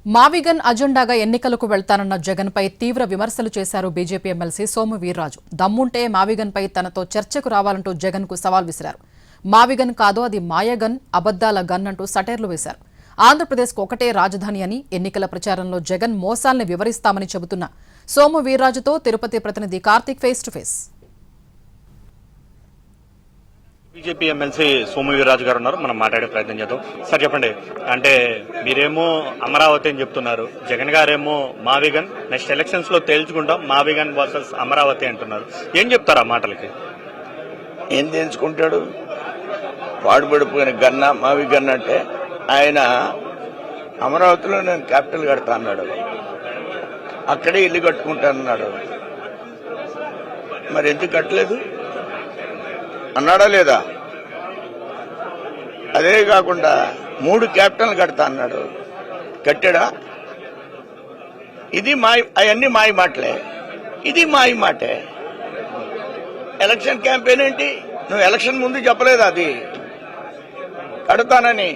మావిగన్ అజెండాగా ఎన్నికలకు వెళ్తానన్న జగన్ పై తీవ్ర విమర్శలు చేశారు బీజేపీ ఎమ్మెల్సీ సోము వీర్రాజు. దమ్ముంటే మావిగన్ పై తనతో చర్చకు రావాలంటూ జగన్ కు సవాల్ విసిరారు. మావిగన్ కాదో అది మాయగన్, అబద్దాల గన్ అంటూ సటైర్లు వేశారు. ఆంధ్రప్రదేశ్కు ఒకటే రాజధాని అని, ఎన్నికల ప్రచారంలో జగన్ మోసాల్ని వివరిస్తామని చెబుతున్న సోము వీర్రాజుతో తిరుపతి ప్రతినిధి Karthik face to face. BJP MLC Somu Veerraju గారు ఉన్నారు, మనం మాట్లాడే ప్రయత్నం చేద్దాం. సార్ చెప్పండి, అంటే మీరేమో అమరావతి అని చెప్తున్నారు, జగన్ గారేమో మావిగన్, నెక్స్ట్ ఎలక్షన్స్ లో తేల్చుకుంటాం మావిగన్ వర్సెస్ అమరావతి అంటున్నారు. ఏం చెప్తారు ఆ మాటలకి? ఏం తేల్చుకుంటాడు? పాడుపడిపోయిన గన్న మావిగన్ అంటే ఆయన అమరావతిలో నేను క్యాపిటల్ కడతా అన్నాడు, అక్కడే ఇల్లు కట్టుకుంటానన్నాడు. మరి ఎందుకు కట్టలేదు అన్నాడా లేదా? అదే కాకుండా 3 క్యాపిటల్ కడతా అన్నాడు, కట్టాడా? ఇది అవన్నీ మాయ మాటలే, ఇది మాయ మాటే. ఎలక్షన్ క్యాంపెయిన్ ఏంటి? నువ్వు ఎలక్షన్ ముందు చెప్పలేదు అది కడతానని.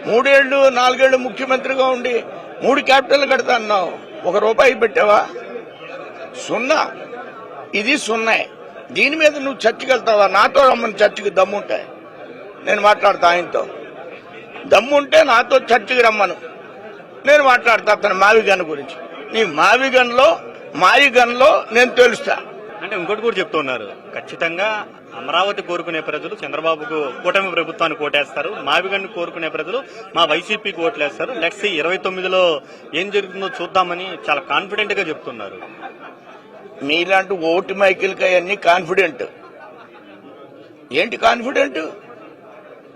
3 ఏళ్లు 4 ఏళ్లు ముఖ్యమంత్రిగా ఉండి 3 క్యాపిటల్ కడతా అన్నావు, ₹1 పెట్టావా? సున్నా. ఇది సున్నా. దీని మీద నువ్వు చర్చకి వెళ్తావా? నాతో రమ్మని చర్చకి దమ్ముంటే నేను మాట్లాడతా. ఆయనతో దమ్ముంటే నాతో చర్చకి రమ్మను, నేను మాట్లాడతా అతను మావిగన్ గురించి. నీ మావిగన్లో మాయిగన్లో నేను తెలుస్తా. అంటే ఇంకోటి కూడా చెప్తున్నారు, ఖచ్చితంగా అమరావతి కోరుకునే ప్రజలు చంద్రబాబుకు కూటమి ప్రభుత్వాన్ని కోటేస్తారు, మావిగన్ కోరుకునే ప్రజలు మా వైసీపీకి ఓట్లేస్తారు. నెక్స్ట్ 29లో ఏం జరుగుతుందో చూద్దామని చాలా కాన్ఫిడెంట్ గా చెప్తున్నారు. మీలాంటి ఓటు మైకిల్కి అవన్నీ కాన్ఫిడెంట్ ఏంటి?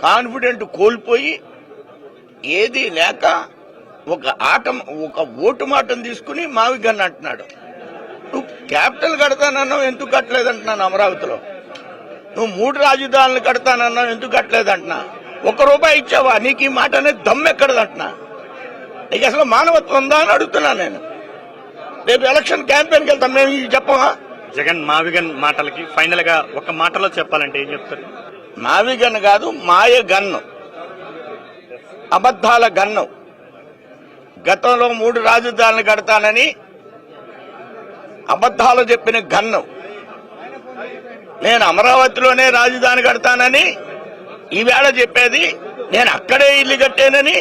కాన్ఫిడెంట్ కోల్పోయి ఏది లేక ఒక ఓటు మాటను తీసుకుని మావిగన్ అంటున్నాడు. నువ్వు క్యాపిటల్ కడతానన్నావు, ఎందుకు కట్టలేదంటున్నాను. అమరావతిలో నువ్వు 3 రాజధానులు కడతానన్నావు, ఎందుకు కట్టలేదంటున్నా. ₹1 ఇచ్చావా? నీకు ఈ మాట అనేది దమ్మెక్కడదంటున్నా. నీకు అసలు మానవత్వం ఉందా అని అడుగుతున్నా నేను. రేపు ఎలక్షన్ క్యాంపెయిన్కి వెళ్తాం, మేము చెప్పమా? జగన్ మావిగన్ మాటలకి ఫైనల్ గా ఒక మాటలో చెప్పాలంటే ఏం చెప్తారు? మావిగన్ కాదు, మాయ గన్ను, అబద్దాల గన్ను. గతంలో 3 రాజధానులు కడతానని అబద్దాలు చెప్పిన గన్ను. నేను అమరావతిలోనే రాజధాని కడతానని ఈవేళ చెప్పేది నేను అక్కడే ఇల్లు కట్టానని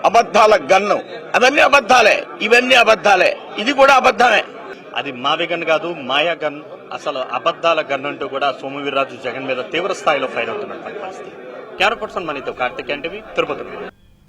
అబద్దాల గన్ను. అవన్నీ అబద్దాలే, ఇవన్నీ అబద్దాలే, ఇది కూడా అబద్దమే. అది మావిగన్ కాదు, మాయా గన్, అసలు అబద్దాల గన్ అంటూ కూడా సోము వీర్రాజు జగన్ మీద తీవ్ర స్థాయిలో ఫైర్ అవుతున్నటువంటి పరిస్థితి. కెమెరా పర్సన్ మనీతో కార్తిక్ ఎన్టీవీ, తిరుపతి.